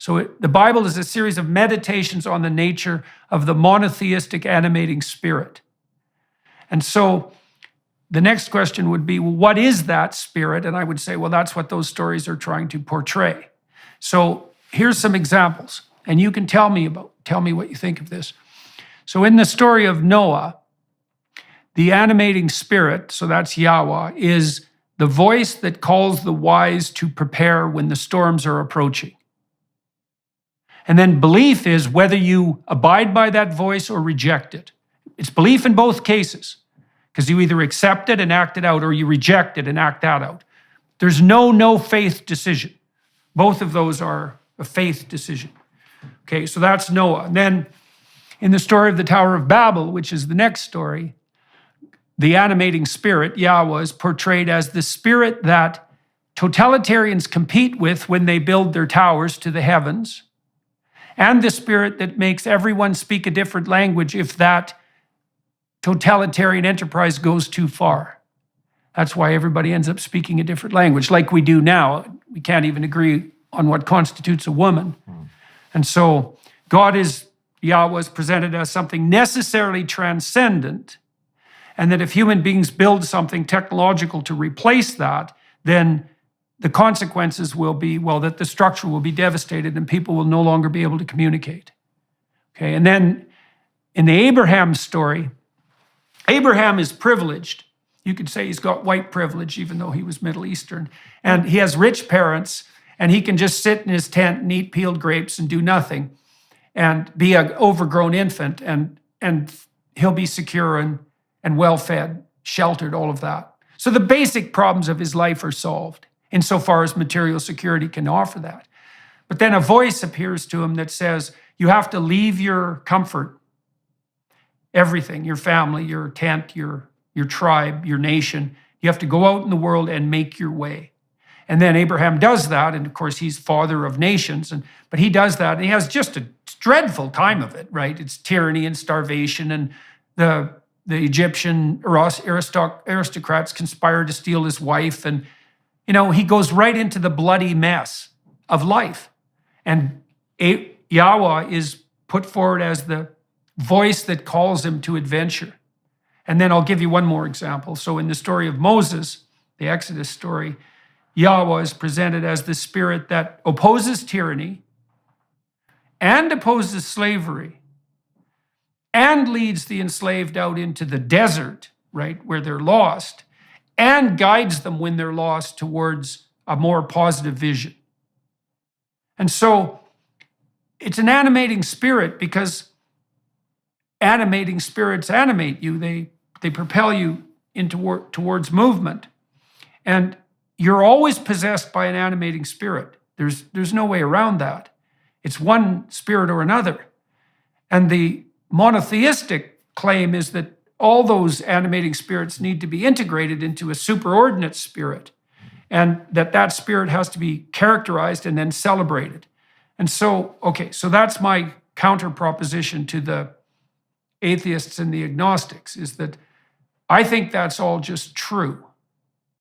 So the Bible is a series of meditations on the nature of the monotheistic animating spirit. And so the next question would be, well, what is that spirit? And I would say, well, that's what those stories are trying to portray. So here's some examples, and you can tell me what you think of this. So in the story of Noah, the animating spirit, so that's Yahweh, is the voice that calls the wise to prepare when the storms are approaching. And then belief is whether you abide by that voice or reject it. It's belief in both cases, because you either accept it and act it out, or you reject it and act that out. There's no faith decision. Both of those are a faith decision. Okay, so that's Noah. And then in the story of the Tower of Babel, which is the next story, the animating spirit, Yahweh, is portrayed as the spirit that totalitarians compete with when they build their towers to the heavens, and the spirit that makes everyone speak a different language if that totalitarian enterprise goes too far. That's why everybody ends up speaking a different language, like we do now. We can't even agree on what constitutes a woman. And so Yahweh is presented as something necessarily transcendent, and that if human beings build something technological to replace that, then the consequences will be, well, that the structure will be devastated and people will no longer be able to communicate. Okay, and then in the Abraham story, Abraham is privileged. You could say he's got white privilege, even though he was Middle Eastern. And he has rich parents, and he can just sit in his tent and eat peeled grapes and do nothing and be an overgrown infant, and he'll be secure and well-fed, sheltered, all of that. So the basic problems of his life are solved, insofar as material security can offer that. But then a voice appears to him that says, you have to leave your comfort, everything, your family, your tent, your tribe, your nation. You have to go out in the world and make your way. And then Abraham does that, and of course he's father of nations, but he does that, and he has just a dreadful time of it, right? It's tyranny and starvation, and the Egyptian aristocrats conspire to steal his wife, and he goes right into the bloody mess of life. And Yahweh is put forward as the voice that calls him to adventure. And then I'll give you one more example. So in the story of Moses, the Exodus story, Yahweh is presented as the spirit that opposes tyranny and opposes slavery and leads the enslaved out into the desert, right, where they're lost, and guides them when they're lost towards a more positive vision. And so it's an animating spirit, because animating spirits animate you. They propel you towards movement. And you're always possessed by an animating spirit. There's no way around that. It's one spirit or another. And the monotheistic claim is that all those animating spirits need to be integrated into a superordinate spirit, and that spirit has to be characterized and then celebrated. And so, so that's my counter proposition to the atheists and the agnostics, is that I think that's all just true.